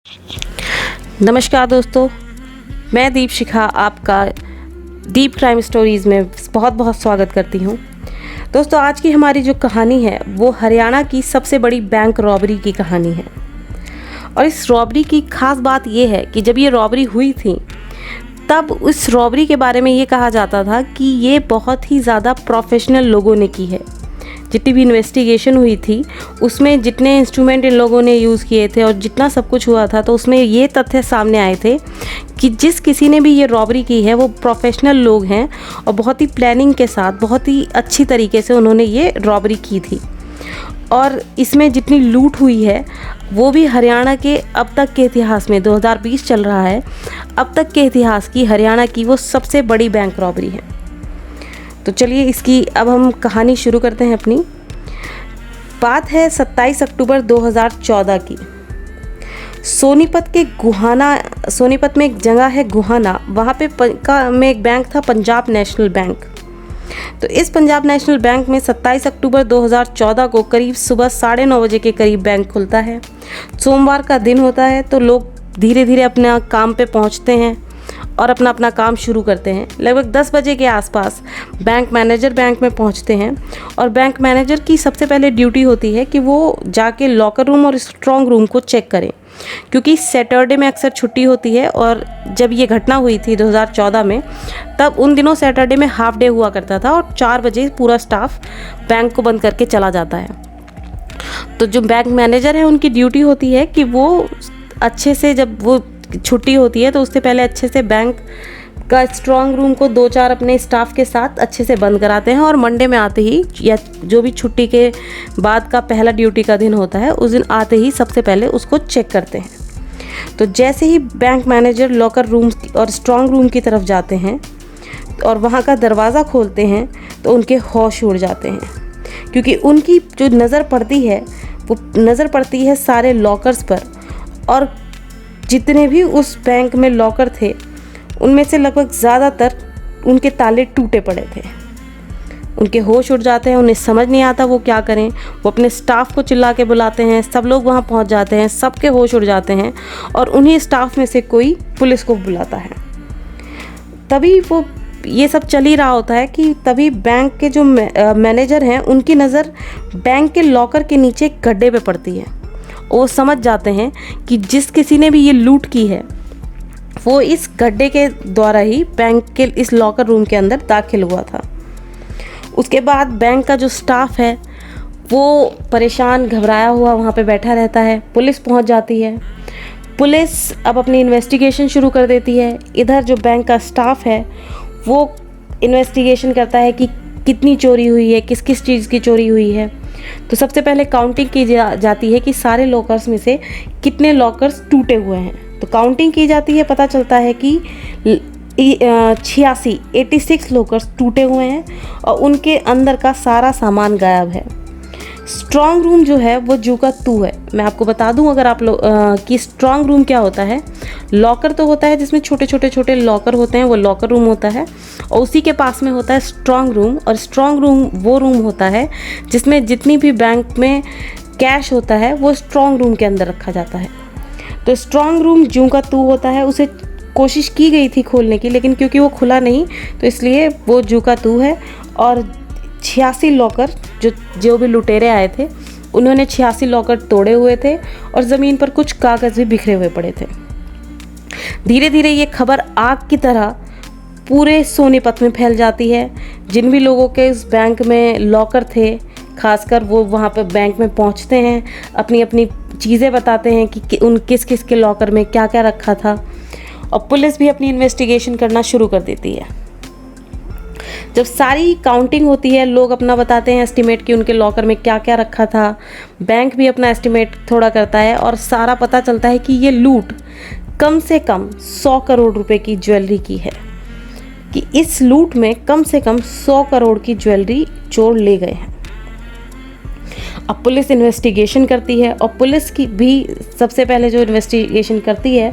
नमस्कार दोस्तों, मैं दीप शिखा आपका दीप क्राइम स्टोरीज़ में बहुत बहुत स्वागत करती हूँ। दोस्तों, आज की हमारी जो कहानी है वो हरियाणा की सबसे बड़ी बैंक रॉबरी की कहानी है। और इस रॉबरी की खास बात ये है कि जब ये रॉबरी हुई थी तब उस रॉबरी के बारे में ये कहा जाता था कि ये बहुत ही ज़्यादा प्रोफेशनल लोगों ने की है। जितनी भी इन्वेस्टिगेशन हुई थी उसमें जितने इंस्ट्रूमेंट इन लोगों ने यूज़ किए थे और जितना सब कुछ हुआ था, तो उसमें ये तथ्य सामने आए थे कि जिस किसी ने भी ये रॉबरी की है वो प्रोफेशनल लोग हैं और बहुत ही प्लानिंग के साथ बहुत ही अच्छी तरीके से उन्होंने ये रॉबरी की थी। और इसमें जितनी लूट हुई है वो भी हरियाणा के अब तक के इतिहास में, 2020 चल रहा है, अब तक के इतिहास की हरियाणा की वो सबसे बड़ी बैंक रॉबरी है। तो चलिए इसकी अब हम कहानी शुरू करते हैं अपनी। बात है 27 अक्टूबर 2014 की। सोनीपत में एक जगह है गुहाना, वहाँ पे में एक बैंक था, पंजाब नेशनल बैंक। तो इस पंजाब नेशनल बैंक में 27 अक्टूबर 2014 को करीब सुबह 9:30 बजे के करीब बैंक खुलता है। सोमवार का दिन होता है, तो लोग धीरे धीरे अपना काम पे पहुँचते हैं और अपना काम शुरू करते हैं। लगभग 10 बजे के आसपास बैंक मैनेजर बैंक में पहुंचते हैं और बैंक मैनेजर की सबसे पहले ड्यूटी होती है कि वो जाके लॉकर रूम और स्ट्रॉन्ग रूम को चेक करें, क्योंकि सैटरडे में अक्सर छुट्टी होती है। और जब ये घटना हुई थी 2014 में, तब उन दिनों सैटरडे में हाफ डे हुआ करता था और 4 बजे पूरा स्टाफ बैंक को बंद करके चला जाता है। तो जो बैंक मैनेजर है उनकी ड्यूटी होती है कि वो अच्छे से, जब वो छुट्टी होती है तो उससे पहले अच्छे से बैंक का स्ट्रॉन्ग रूम को 2-4 अपने स्टाफ के साथ अच्छे से बंद कराते हैं और मंडे में आते ही, या जो भी छुट्टी के बाद का पहला ड्यूटी का दिन होता है, उस दिन आते ही सबसे पहले उसको चेक करते हैं। तो जैसे ही बैंक मैनेजर लॉकर रूम और स्ट्रॉन्ग रूम की तरफ जाते हैं और वहाँ का दरवाज़ा खोलते हैं तो उनके होश उड़ जाते हैं, क्योंकि उनकी जो नज़र पड़ती है वो नज़र पड़ती है सारे लॉकर्स पर। और जितने भी उस बैंक में लॉकर थे उनमें से लगभग ज़्यादातर उनके ताले टूटे पड़े थे। उनके होश उड़ जाते हैं, उन्हें समझ नहीं आता वो क्या करें। वो अपने स्टाफ को चिल्ला के बुलाते हैं, सब लोग वहाँ पहुँच जाते हैं, सबके होश उड़ जाते हैं और उन्हीं स्टाफ में से कोई पुलिस को बुलाता है। तभी वो ये सब चल ही रहा होता है कि तभी बैंक के जो मैनेजर हैं उनकी नज़र बैंक के लॉकर के नीचे एक गड्ढे पे पड़ती है। वो समझ जाते हैं कि जिस किसी ने भी ये लूट की है वो इस गड्ढे के द्वारा ही बैंक के इस लॉकर रूम के अंदर दाखिल हुआ था। उसके बाद बैंक का जो स्टाफ है वो परेशान घबराया हुआ वहाँ पे बैठा रहता है। पुलिस पहुँच जाती है। पुलिस अब अपनी इन्वेस्टिगेशन शुरू कर देती है। इधर जो बैंक का स्टाफ है वो इन्वेस्टिगेशन करता है कि कितनी चोरी हुई है, किस किस चीज़ की चोरी हुई है। तो सबसे पहले काउंटिंग की जाती है कि सारे लॉकर्स में से कितने लॉकर्स टूटे हुए हैं। तो काउंटिंग की जाती है, पता चलता है कि 86 लॉकर्स टूटे हुए हैं और उनके अंदर का सारा सामान गायब है। स्ट्रॉन्ग रूम जो है वो जू का तू है। मैं आपको बता दूं अगर आप लोग कि स्ट्रॉन्ग रूम क्या होता है। लॉकर तो होता है जिसमें छोटे लॉकर होते हैं, वो लॉकर रूम होता है, और उसी के पास में होता है स्ट्रॉन्ग रूम। और स्ट्रॉन्ग रूम वो रूम होता है जिसमें जितनी भी बैंक में कैश होता है वो स्ट्रॉन्ग रूम के अंदर रखा जाता है। तो स्ट्रॉन्ग रूम जू का तू होता है। उसे कोशिश की गई थी खोलने की, लेकिन क्योंकि वो खुला नहीं तो इसलिए वो जू का तू है। और 86 लॉकर जो भी लुटेरे आए थे उन्होंने 86 लॉकर तोड़े हुए थे और ज़मीन पर कुछ कागज़ भी बिखरे हुए पड़े थे। धीरे धीरे ये खबर आग की तरह पूरे सोनीपत में फैल जाती है। जिन भी लोगों के इस बैंक में लॉकर थे, खासकर वो वहाँ पर बैंक में पहुँचते हैं, अपनी अपनी चीज़ें बताते हैं कि उन किस किस के लॉकर में क्या क्या रखा था। और पुलिस भी अपनी इन्वेस्टिगेशन करना शुरू कर देती है। जब सारी काउंटिंग होती है, लोग अपना बताते हैं एस्टिमेट कि उनके लॉकर में क्या क्या रखा था। बैंक भी अपना एस्टिमेट थोड़ा करता है और सारा पता चलता है कि ये लूट कम से कम 100 करोड़ रुपए की ज्वेलरी की है, कि इस लूट में कम से कम 100 करोड़ की ज्वेलरी चोर ले गए हैं। अब पुलिस इन्वेस्टिगेशन करती है और पुलिस की भी सबसे पहले जो इन्वेस्टिगेशन करती है,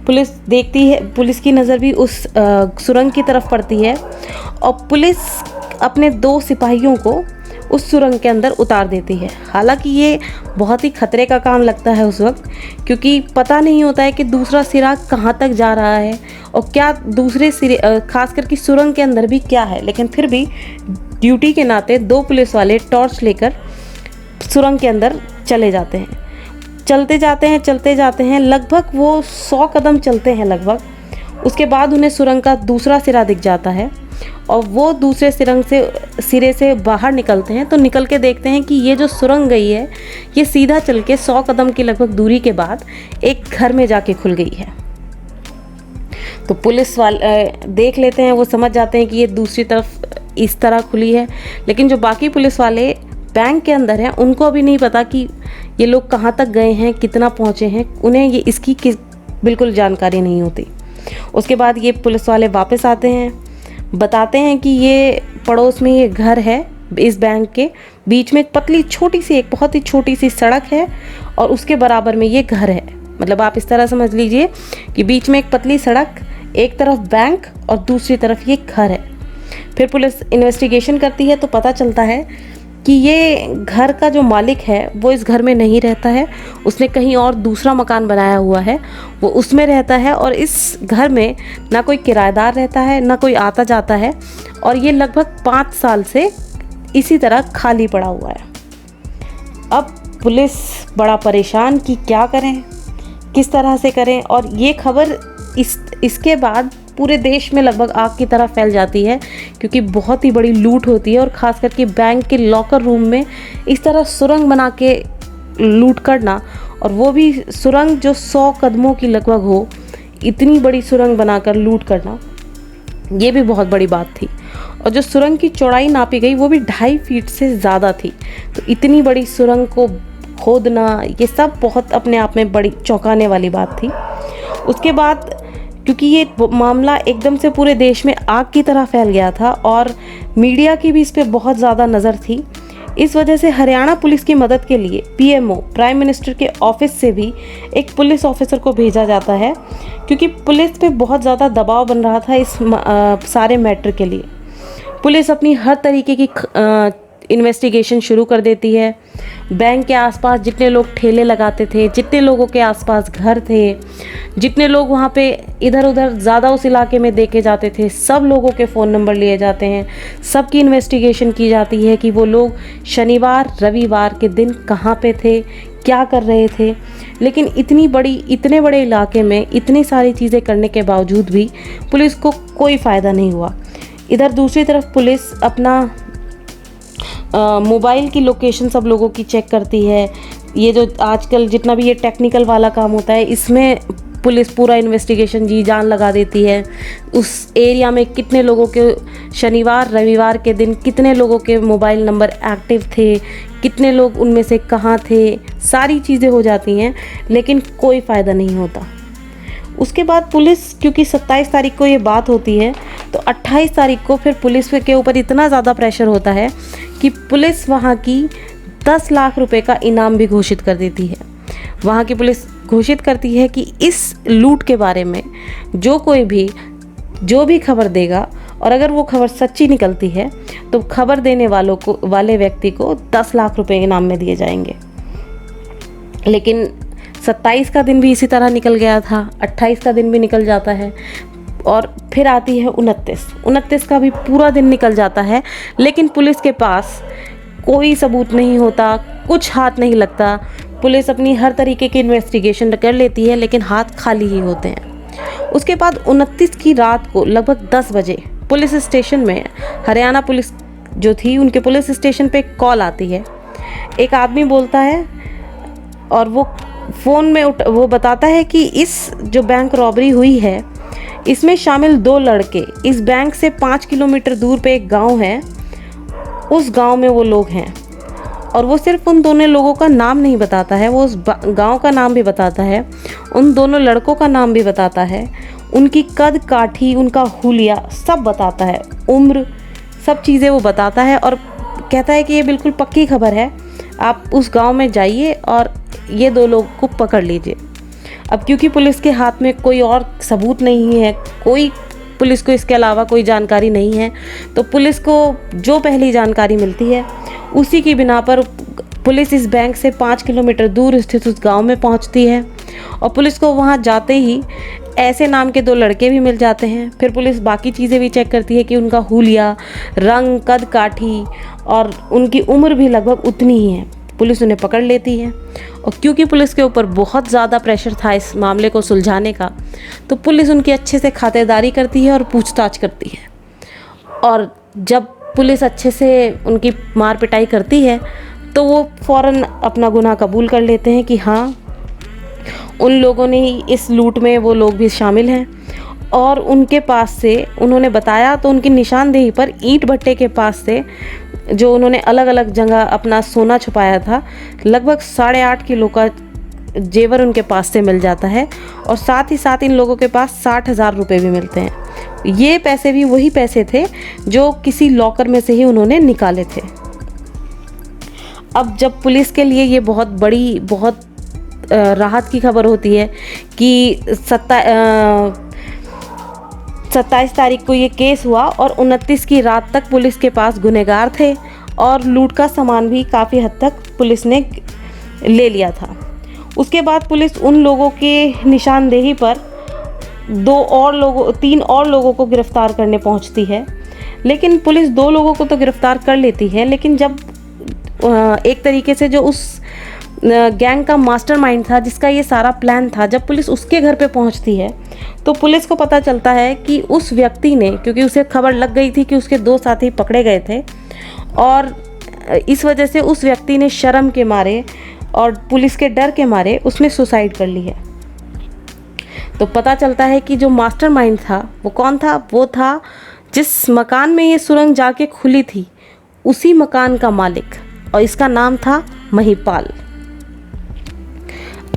पुलिस देखती है, पुलिस की नज़र भी उस सुरंग की तरफ पड़ती है और पुलिस अपने 2 सिपाहियों को उस सुरंग के अंदर उतार देती है। हालांकि ये बहुत ही खतरे का काम लगता है उस वक्त, क्योंकि पता नहीं होता है कि दूसरा सिरा कहाँ तक जा रहा है और क्या दूसरे सिरे खास करके सुरंग के अंदर भी क्या है। लेकिन फिर भी ड्यूटी के नाते 2 पुलिस वाले टॉर्च लेकर सुरंग के अंदर चले जाते हैं। चलते जाते हैं लगभग वो 100 कदम चलते हैं लगभग। उसके बाद उन्हें सुरंग का दूसरा सिरा दिख जाता है और वो दूसरे सिरे से बाहर निकलते हैं। तो निकल के देखते हैं कि ये जो सुरंग गई है ये सीधा चल के 100 कदम की लगभग दूरी के बाद एक घर में जाके खुल गई है। तो पुलिस वाले देख लेते हैं, वो समझ जाते हैं कि ये दूसरी तरफ इस तरह खुली है। लेकिन जो बाकी पुलिस वाले बैंक के अंदर हैं उनको अभी नहीं पता कि ये लोग कहाँ तक गए हैं, कितना पहुँचे हैं, उन्हें ये इसकी बिल्कुल जानकारी नहीं होती। उसके बाद ये पुलिस वाले वापस आते हैं, बताते हैं कि ये पड़ोस में ये घर है, इस बैंक के बीच में एक पतली छोटी सी एक बहुत ही छोटी सी सड़क है और उसके बराबर में ये घर है। मतलब आप इस तरह समझ लीजिए कि बीच में एक पतली सड़क, एक तरफ बैंक और दूसरी तरफ ये घर है। फिर पुलिस इन्वेस्टिगेशन करती है तो पता चलता है कि ये घर का जो मालिक है वो इस घर में नहीं रहता है, उसने कहीं और दूसरा मकान बनाया हुआ है, वो उसमें रहता है और इस घर में ना कोई किराएदार रहता है ना कोई आता जाता है और ये लगभग 5 साल से इसी तरह खाली पड़ा हुआ है। अब पुलिस बड़ा परेशान कि क्या करें, किस तरह से करें, और ये खबर इसके बाद पूरे देश में लगभग आग की तरह फैल जाती है, क्योंकि बहुत ही बड़ी लूट होती है और ख़ास करके बैंक के लॉकर रूम में इस तरह सुरंग बना के लूट करना, और वो भी सुरंग जो 100 कदमों की लगभग हो, इतनी बड़ी सुरंग बनाकर लूट करना, ये भी बहुत बड़ी बात थी। और जो सुरंग की चौड़ाई नापी गई वो भी 2.5 फीट से ज़्यादा थी। तो इतनी बड़ी सुरंग को खोदना, ये सब बहुत अपने आप में बड़ी चौंकाने वाली बात थी। उसके बाद क्योंकि ये मामला एकदम से पूरे देश में आग की तरह फैल गया था और मीडिया की भी इस पे बहुत ज़्यादा नज़र थी, इस वजह से हरियाणा पुलिस की मदद के लिए पीएमओ प्राइम मिनिस्टर के ऑफिस से भी एक पुलिस ऑफिसर को भेजा जाता है, क्योंकि पुलिस पे बहुत ज़्यादा दबाव बन रहा था इस सारे मैटर के लिए। पुलिस अपनी हर तरीके की इन्वेस्टिगेशन शुरू कर देती है। बैंक के आसपास जितने लोग ठेले लगाते थे, जितने लोगों के आसपास घर थे, जितने लोग वहाँ पे इधर उधर ज़्यादा उस इलाके में देखे जाते थे, सब लोगों के फ़ोन नंबर लिए जाते हैं, सबकी इन्वेस्टिगेशन की जाती है कि वो लोग शनिवार रविवार के दिन कहाँ पे थे, क्या कर रहे थे। लेकिन इतने बड़े इलाके में इतनी सारी चीज़ें करने के बावजूद भी पुलिस को कोई फ़ायदा नहीं हुआ। इधर दूसरी तरफ पुलिस अपना मोबाइल की लोकेशन सब लोगों की चेक करती है। ये जो आजकल जितना भी ये टेक्निकल वाला काम होता है, इसमें पुलिस पूरा इन्वेस्टिगेशन जी जान लगा देती है। उस एरिया में कितने लोगों के शनिवार रविवार के दिन कितने लोगों के मोबाइल नंबर एक्टिव थे, कितने लोग उनमें से कहाँ थे, सारी चीज़ें हो जाती हैं, लेकिन कोई फ़ायदा नहीं होता। उसके बाद पुलिस, क्योंकि 27 तारीख को ये बात होती है, तो 28 तारीख को फिर पुलिस के ऊपर इतना ज़्यादा प्रेशर होता है कि पुलिस वहाँ की 10 लाख रुपए का इनाम भी घोषित कर देती है। वहाँ की पुलिस घोषित करती है कि इस लूट के बारे में जो भी खबर देगा, और अगर वो खबर सच्ची निकलती है तो खबर देने वाले व्यक्ति को 10 लाख रुपए इनाम में दिए जाएंगे। लेकिन 27 का दिन भी इसी तरह निकल गया था, 28 का दिन भी निकल जाता है और फिर आती है 29 का भी पूरा दिन निकल जाता है, लेकिन पुलिस के पास कोई सबूत नहीं होता, कुछ हाथ नहीं लगता। पुलिस अपनी हर तरीके की इन्वेस्टिगेशन कर लेती है, लेकिन हाथ खाली ही होते हैं। उसके बाद 29 की रात को लगभग 10 बजे पुलिस स्टेशन में, हरियाणा पुलिस जो थी उनके पुलिस स्टेशन पे कॉल आती है। एक आदमी बोलता है और वो फ़ोन में वो बताता है कि इस जो बैंक रॉबरी हुई है इसमें शामिल 2 लड़के इस बैंक से 5 किलोमीटर दूर पे एक गांव है, उस गांव में वो लोग हैं। और वो सिर्फ उन दोनों लोगों का नाम नहीं बताता है, वो उस गांव का नाम भी बताता है, उन दोनों लड़कों का नाम भी बताता है, उनकी कद काठी, उनका हुलिया सब बताता है, उम्र, सब चीज़ें वो बताता है और कहता है कि ये बिल्कुल पक्की खबर है, आप उस गांव में जाइए और ये 2 लोग को पकड़ लीजिए। अब क्योंकि पुलिस के हाथ में कोई और सबूत नहीं है, पुलिस को इसके अलावा कोई जानकारी नहीं है, तो पुलिस को जो पहली जानकारी मिलती है उसी की बिना पर पुलिस इस बैंक से 5 किलोमीटर दूर स्थित उस गांव में पहुंचती है और पुलिस को वहां जाते ही ऐसे नाम के 2 लड़के भी मिल जाते हैं। फिर पुलिस बाकी चीज़ें भी चेक करती है कि उनका हुलिया, रंग, कद काठी और उनकी उम्र भी लगभग उतनी ही है। पुलिस उन्हें पकड़ लेती है और क्योंकि पुलिस के ऊपर बहुत ज़्यादा प्रेशर था इस मामले को सुलझाने का, तो पुलिस उनकी अच्छे से खातिरदारी करती है और पूछताछ करती है। और जब पुलिस अच्छे से उनकी मार पिटाई करती है तो वो फ़ौरन अपना गुनाह कबूल कर लेते हैं कि हाँ, उन लोगों ने ही इस लूट में वो लोग भी शामिल हैं। और उनके पास से उन्होंने बताया तो उनकी निशानदेही पर ईंट भट्टे के पास से जो उन्होंने अलग अलग जगह अपना सोना छुपाया था, लगभग 8.5 किलो का जेवर उनके पास से मिल जाता है। और साथ ही साथ इन लोगों के पास 60,000 रुपये भी मिलते हैं। ये पैसे भी वही पैसे थे जो किसी लॉकर में से ही उन्होंने निकाले थे। अब जब पुलिस के लिए ये बहुत राहत की खबर होती है कि 27 तारीख को ये केस हुआ और 29 की रात तक पुलिस के पास गुनहगार थे और लूट का सामान भी काफ़ी हद तक पुलिस ने ले लिया था। उसके बाद पुलिस उन लोगों के निशानदेही पर 3 और लोगों को गिरफ्तार करने पहुंचती है। लेकिन पुलिस 2 लोगों को तो गिरफ्तार कर लेती है, लेकिन जब एक तरीके से जो उस गैंग का मास्टरमाइंड था, जिसका ये सारा प्लान था, जब पुलिस उसके घर पे पहुंचती है तो पुलिस को पता चलता है कि उस व्यक्ति ने, क्योंकि उसे खबर लग गई थी कि उसके 2 साथी पकड़े गए थे और इस वजह से उस व्यक्ति ने शर्म के मारे और पुलिस के डर के मारे उसने सुसाइड कर ली है। तो पता चलता है कि जो मास्टरमाइंड था वो कौन था? वो था जिस मकान में ये सुरंग जाके खुली थी, उसी मकान का मालिक, और इसका नाम था महिपाल।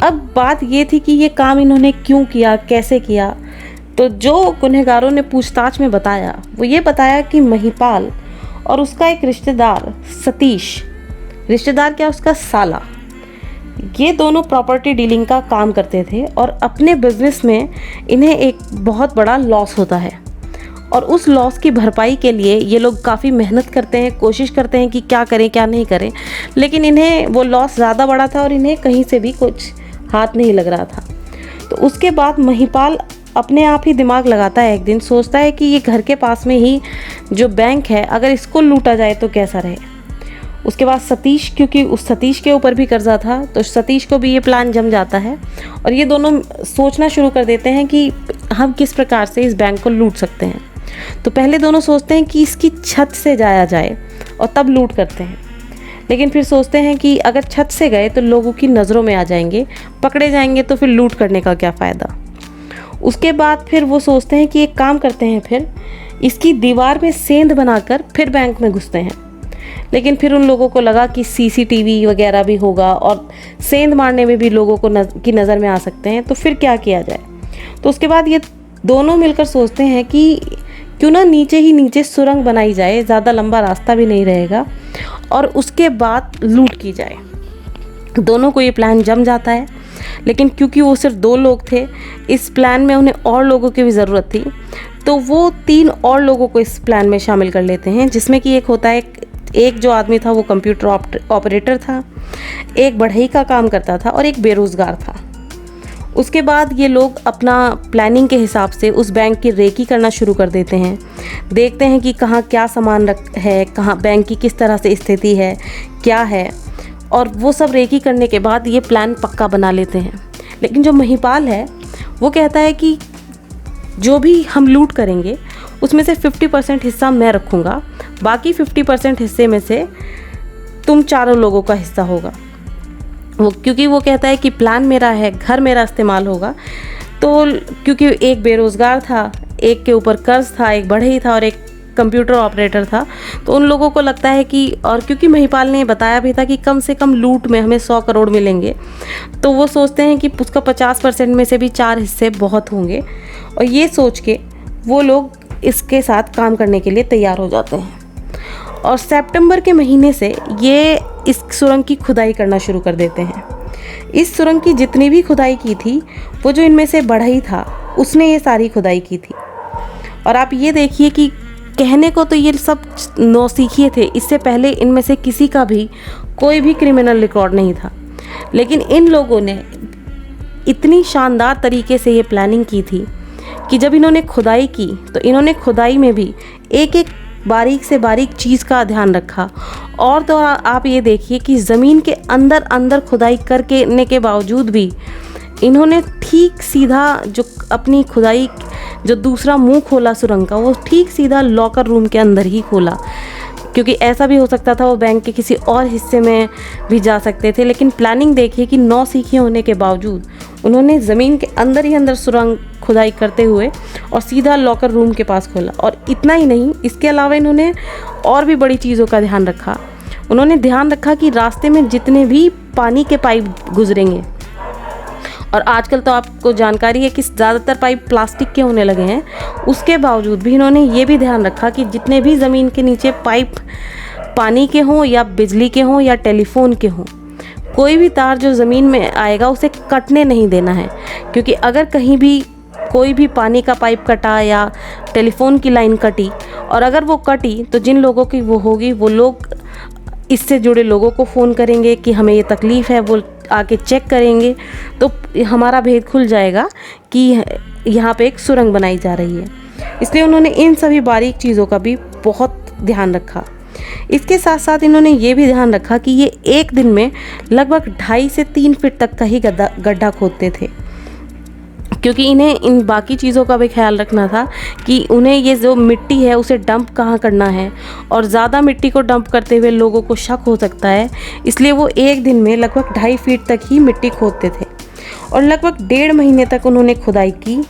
अब बात ये थी कि ये काम इन्होंने क्यों किया, कैसे किया। तो जो गुनहगारों ने पूछताछ में बताया वो ये बताया कि महिपाल और उसका एक रिश्तेदार सतीश, रिश्तेदार क्या, उसका साला, ये दोनों प्रॉपर्टी डीलिंग का काम करते थे और अपने बिजनेस में इन्हें एक बहुत बड़ा लॉस होता है और उस लॉस की भरपाई के लिए ये लोग काफ़ी मेहनत करते हैं, कोशिश करते हैं कि क्या करें क्या नहीं करें, लेकिन इन्हें वो लॉस ज़्यादा बड़ा था और इन्हें कहीं से भी कुछ हाथ नहीं लग रहा था। तो उसके बाद महिपाल अपने आप ही दिमाग लगाता है, एक दिन सोचता है कि ये घर के पास में ही जो बैंक है, अगर इसको लूटा जाए तो कैसा रहे। उसके बाद सतीश, क्योंकि उस सतीश के ऊपर भी कर्जा था, तो सतीश को भी ये प्लान जम जाता है और ये दोनों सोचना शुरू कर देते हैं कि हम किस प्रकार से इस बैंक को लूट सकते हैं। तो पहले दोनों सोचते हैं कि इसकी छत से जाया जाए और तब लूट करते हैं, लेकिन फिर सोचते हैं कि अगर छत से गए तो लोगों की नज़रों में आ जाएंगे, पकड़े जाएंगे, तो फिर लूट करने का क्या फ़ायदा। उसके बाद फिर वो सोचते हैं कि एक काम करते हैं, फिर इसकी दीवार में सेंध बनाकर फिर बैंक में घुसते हैं। लेकिन फिर उन लोगों को लगा कि सीसीटीवी वगैरह भी होगा और सेंध मारने में भी लोगों को की नज़र में आ सकते हैं, तो फिर क्या किया जाए। तो उसके बाद ये दोनों मिलकर सोचते हैं कि क्यों ना नीचे ही नीचे सुरंग बनाई जाए, ज़्यादा लंबा रास्ता भी नहीं रहेगा, और उसके बाद लूट की जाए। दोनों को ये प्लान जम जाता है, लेकिन क्योंकि वो सिर्फ 2 लोग थे, इस प्लान में उन्हें और लोगों की भी ज़रूरत थी, तो वो 3 और लोगों को इस प्लान में शामिल कर लेते हैं, जिसमें कि एक होता है, एक जो आदमी था वो कंप्यूटर ऑपरेटर था, एक बढ़ई का काम करता था और एक बेरोज़गार था। उसके बाद ये लोग अपना प्लानिंग के हिसाब से उस बैंक की रेकी करना शुरू कर देते हैं, देखते हैं कि कहाँ क्या सामान है, कहाँ बैंक की किस तरह से स्थिति है, क्या है, और वो सब रेकी करने के बाद ये प्लान पक्का बना लेते हैं। लेकिन जो महिपाल है वो कहता है कि जो भी हम लूट करेंगे उसमें से 50% हिस्सा मैं रखूँगा, बाकी 50% हिस्से में से तुम 4 लोगों का हिस्सा होगा। क्योंकि वो कहता है कि प्लान मेरा है, घर मेरा इस्तेमाल होगा। तो क्योंकि एक बेरोज़गार था, एक के ऊपर कर्ज था, एक बढ़ई था और एक कंप्यूटर ऑपरेटर था, तो उन लोगों को लगता है कि, और क्योंकि महिपाल ने बताया भी था कि कम से कम लूट में हमें 100 करोड़ मिलेंगे, तो वो सोचते हैं कि उसका 50% में से भी 4 हिस्से बहुत होंगे, और ये सोच के वो लोग इसके साथ काम करने के लिए तैयार हो जाते हैं। और सितंबर के महीने से ये इस सुरंग की खुदाई करना शुरू कर देते हैं। इस सुरंग की जितनी भी खुदाई की थी, वो जो इनमें से बढ़ई था उसने ये सारी खुदाई की थी। और आप ये देखिए कि कहने को तो ये सब नौसिखिए थे, इससे पहले इनमें से किसी का भी कोई भी क्रिमिनल रिकॉर्ड नहीं था, लेकिन इन लोगों ने इतनी शानदार तरीके से ये प्लानिंग की थी कि जब इन्होंने खुदाई की तो इन्होंने खुदाई में भी एक एक बारीक से बारीक चीज़ का ध्यान रखा। और तो आप ये देखिए कि ज़मीन के अंदर अंदर खुदाई करने के बावजूद भी इन्होंने ठीक सीधा जो अपनी खुदाई जो दूसरा मुंह खोला सुरंग का, वो ठीक सीधा लॉकर रूम के अंदर ही खोला, क्योंकि ऐसा भी हो सकता था वो बैंक के किसी और हिस्से में भी जा सकते थे। लेकिन प्लानिंग देखिए कि नौसिखिए होने के बावजूद उन्होंने ज़मीन के अंदर ही अंदर सुरंग खुदाई करते हुए और सीधा लॉकर रूम के पास खोला। और इतना ही नहीं, इसके अलावा इन्होंने और भी बड़ी चीज़ों का ध्यान रखा। उन्होंने ध्यान रखा कि रास्ते में जितने भी पानी के पाइप गुजरेंगे, और आजकल तो आपको जानकारी है कि ज़्यादातर पाइप प्लास्टिक के होने लगे हैं, उसके बावजूद भी इन्होंने ये भी ध्यान रखा कि जितने भी ज़मीन के नीचे पाइप पानी के हों या बिजली के हों या टेलीफोन के हों, कोई भी तार जो ज़मीन में आएगा उसे कटने नहीं देना है। क्योंकि अगर कहीं भी कोई भी पानी का पाइप कटा या टेलीफोन की लाइन कटी, और अगर वो कटी तो जिन लोगों की वो होगी, वो लोग इससे जुड़े लोगों को फ़ोन करेंगे कि हमें ये तकलीफ़ है, वो आके चेक करेंगे, तो हमारा भेद खुल जाएगा कि यहाँ पे एक सुरंग बनाई जा रही है। इसलिए उन्होंने इन सभी बारीक चीज़ों का भी बहुत ध्यान रखा। इसके साथ साथ इन्होंने ये भी ध्यान रखा कि ये एक दिन में लगभग 2.5 से 3 फीट तक का ही गड्ढा खोदते थे, क्योंकि इन्हें इन बाकी चीज़ों का भी ख्याल रखना था कि उन्हें ये जो मिट्टी है उसे डंप कहाँ करना है, और ज़्यादा मिट्टी को डंप करते हुए लोगों को शक हो सकता है। इसलिए वो एक दिन में लगभग 2.5 फीट तक ही मिट्टी खोदते थे, और लगभग 1.5 महीने तक उन्होंने खुदाई की।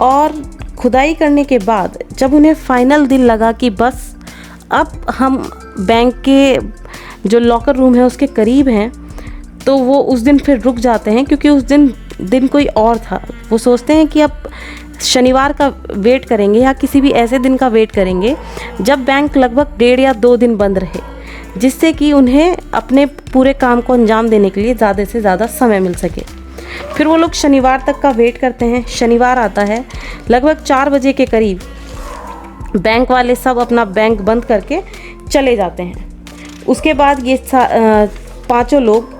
और खुदाई करने के बाद जब उन्हें फाइनल दिन लगा कि बस अब हम बैंक के जो लॉकर रूम है उसके करीब हैं, तो वो उस दिन फिर रुक जाते हैं, क्योंकि उस दिन कोई और था। वो सोचते हैं कि अब शनिवार का वेट करेंगे या किसी भी ऐसे दिन का वेट करेंगे जब बैंक लगभग 1.5 या 2 दिन बंद रहे, जिससे कि उन्हें अपने पूरे काम को अंजाम देने के लिए ज़्यादा से ज़्यादा समय मिल सके। फिर वो लोग शनिवार तक का वेट करते हैं। शनिवार आता है, लगभग 4 बजे के करीब बैंक वाले सब अपना बैंक बंद करके चले जाते हैं। उसके बाद ये 5 लोग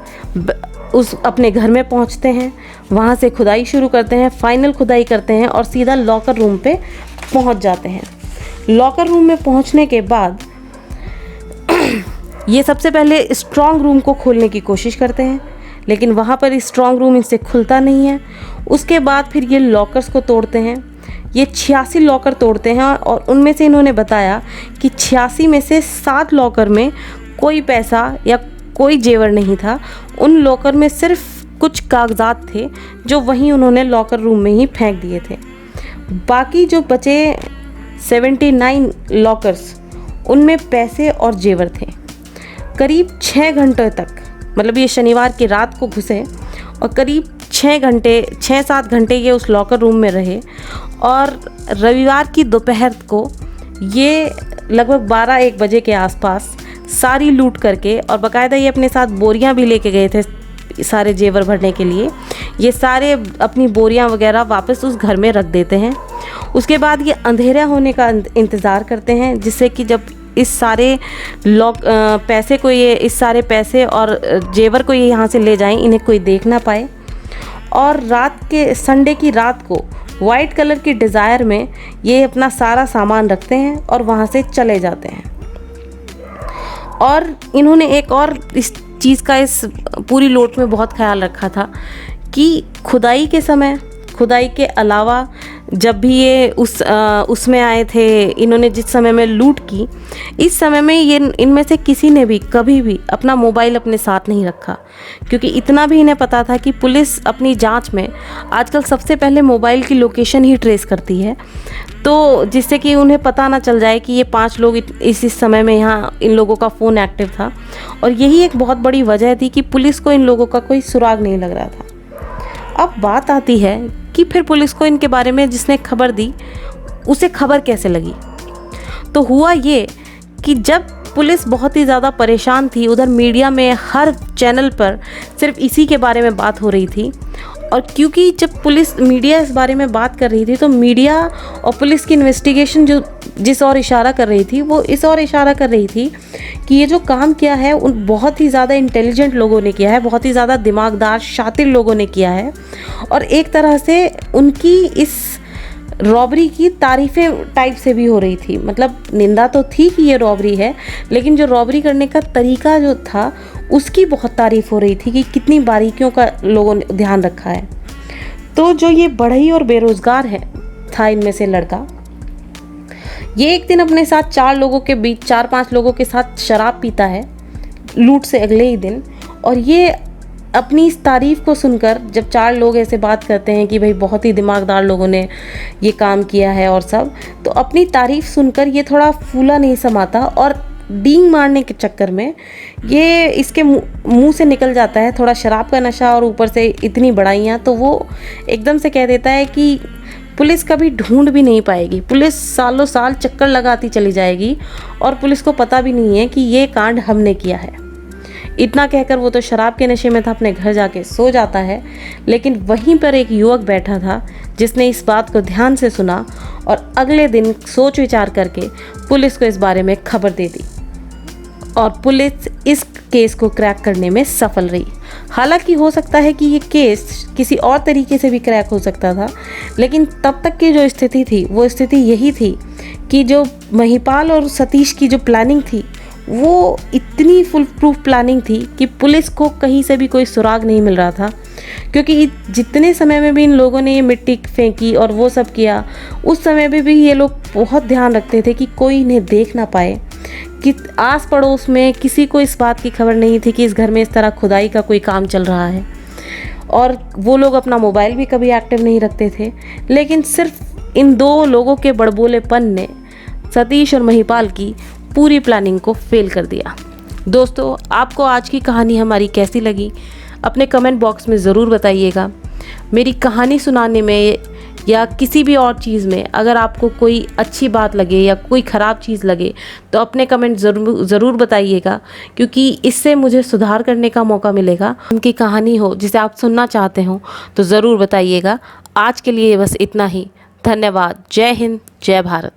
उस अपने घर में पहुंचते हैं, वहां से खुदाई शुरू करते हैं, फाइनल खुदाई करते हैं और सीधा लॉकर रूम पे पहुंच जाते हैं। लॉकर रूम में पहुंचने के बाद ये सबसे पहले स्ट्रॉन्ग रूम को खोलने की कोशिश करते हैं, लेकिन वहाँ पर स्ट्रॉन्ग रूम इनसे खुलता नहीं है। उसके बाद फिर ये लॉकर्स को तोड़ते हैं। ये 86 लॉकर तोड़ते हैं, और उनमें से इन्होंने बताया कि 86 में से 7 लॉकर में कोई पैसा या कोई जेवर नहीं था। उन लॉकर में सिर्फ कुछ कागजात थे जो वहीं उन्होंने लॉकर रूम में ही फेंक दिए थे। बाकी जो बचे 79 लॉकर्स, उनमें पैसे और जेवर थे। करीब 6 घंटे तक, मतलब ये शनिवार की रात को घुसे और करीब 6-7 घंटे ये उस लॉकर रूम में रहे, और रविवार की दोपहर को ये लगभग 12-1 बजे के आसपास सारी लूट करके, और बाकायदा ये अपने साथ बोरियां भी लेके गए थे सारे जेवर भरने के लिए, ये सारे अपनी बोरियां वगैरह वापस उस घर में रख देते हैं। उसके बाद ये अंधेरा होने का इंतज़ार करते हैं, जिससे कि जब इस सारे इस सारे पैसे और जेवर को ये यहाँ से ले जाएं, इन्हें कोई देख ना पाए। और संडे की रात को वाइट कलर की डिज़ायर में ये अपना सारा सामान रखते हैं और वहाँ से चले जाते हैं। और इन्होंने एक और इस चीज़ का इस पूरी लोट में बहुत ख्याल रखा था कि खुदाई के अलावा जब भी ये उसमें आए थे, इन्होंने जिस समय में लूट की, इस समय में ये इनमें से किसी ने भी कभी भी अपना मोबाइल अपने साथ नहीं रखा, क्योंकि इतना भी इन्हें पता था कि पुलिस अपनी जांच में आजकल सबसे पहले मोबाइल की लोकेशन ही ट्रेस करती है, तो जिससे कि उन्हें पता ना चल जाए कि ये 5 लोग इस समय में यहाँ इन लोगों का फ़ोन एक्टिव था। और यही एक बहुत बड़ी वजह थी कि पुलिस को इन लोगों का कोई सुराग नहीं लग रहा था। अब बात आती है कि फिर पुलिस को इनके बारे में जिसने खबर दी उसे खबर कैसे लगी। तो हुआ ये कि जब पुलिस बहुत ही ज़्यादा परेशान थी, उधर मीडिया में हर चैनल पर सिर्फ इसी के बारे में बात हो रही थी, और क्योंकि जब पुलिस मीडिया इस बारे में बात कर रही थी तो मीडिया और पुलिस की इन्वेस्टिगेशन जो जिस और इशारा कर रही थी वो इस और इशारा कर रही थी कि ये जो काम किया है उन बहुत ही ज़्यादा इंटेलिजेंट लोगों ने किया है, बहुत ही ज़्यादा दिमागदार शातिर लोगों ने किया है। और एक तरह से उनकी इस रॉबरी की तारीफ़ें टाइप से भी हो रही थी, मतलब निंदा तो थी कि ये रॉबरी है, लेकिन जो रॉबरी करने का तरीका जो था उसकी बहुत तारीफ़ हो रही थी कि कितनी बारीकियों का लोगों ने ध्यान रखा है। तो जो ये बढ़ई और बेरोज़गार है था इनमें से लड़का, ये एक दिन अपने साथ 4 लोगों के बीच 4-5 लोगों के साथ शराब पीता है लूट से अगले ही दिन। और ये अपनी इस तारीफ़ को सुनकर जब 4 लोग ऐसे बात करते हैं कि भाई बहुत ही दिमागदार लोगों ने ये काम किया है और सब, तो अपनी तारीफ़ सुनकर ये थोड़ा फूला नहीं समाता और डींग मारने के चक्कर में ये इसके मुंह से निकल जाता है थोड़ा शराब का नशा और ऊपर से इतनी बड़ाइयाँ, तो वो एकदम से कह देता है कि पुलिस कभी ढूंढ भी नहीं पाएगी, पुलिस सालों साल चक्कर लगाती चली जाएगी और पुलिस को पता भी नहीं है कि ये कांड हमने किया है। इतना कहकर वो तो शराब के नशे में था, अपने घर जाके सो जाता है। लेकिन वहीं पर एक युवक बैठा था जिसने इस बात को ध्यान से सुना और अगले दिन सोच विचार करके पुलिस को इस बारे में खबर दे दी और पुलिस इस केस को क्रैक करने में सफल रही। हालांकि हो सकता है कि ये केस किसी और तरीके से भी क्रैक हो सकता था, लेकिन तब तक की जो स्थिति थी वो स्थिति यही थी कि जो महिपाल और सतीश की जो प्लानिंग थी वो इतनी फुल प्रूफ प्लानिंग थी कि पुलिस को कहीं से भी कोई सुराग नहीं मिल रहा था। क्योंकि जितने समय में भी इन लोगों ने ये मिट्टी फेंकी और वो सब किया, उस समय में भी ये लोग बहुत ध्यान रखते थे कि कोई इन्हें देख ना पाए, कि आस पड़ोस में किसी को इस बात की खबर नहीं थी कि इस घर में इस तरह खुदाई का कोई काम चल रहा है। और वो लोग अपना मोबाइल भी कभी एक्टिव नहीं रखते थे। लेकिन सिर्फ इन 2 लोगों के बड़बोलेपन ने सतीश और महिपाल की पूरी प्लानिंग को फेल कर दिया। दोस्तों, आपको आज की कहानी हमारी कैसी लगी अपने कमेंट बॉक्स में ज़रूर बताइएगा। मेरी कहानी सुनाने में या किसी भी और चीज़ में अगर आपको कोई अच्छी बात लगे या कोई ख़राब चीज़ लगे तो अपने कमेंट ज़रूर बताइएगा, क्योंकि इससे मुझे सुधार करने का मौका मिलेगा। उनकी कहानी हो जिसे आप सुनना चाहते हो तो ज़रूर बताइएगा। आज के लिए बस इतना ही। धन्यवाद। जय हिंद, जय भारत।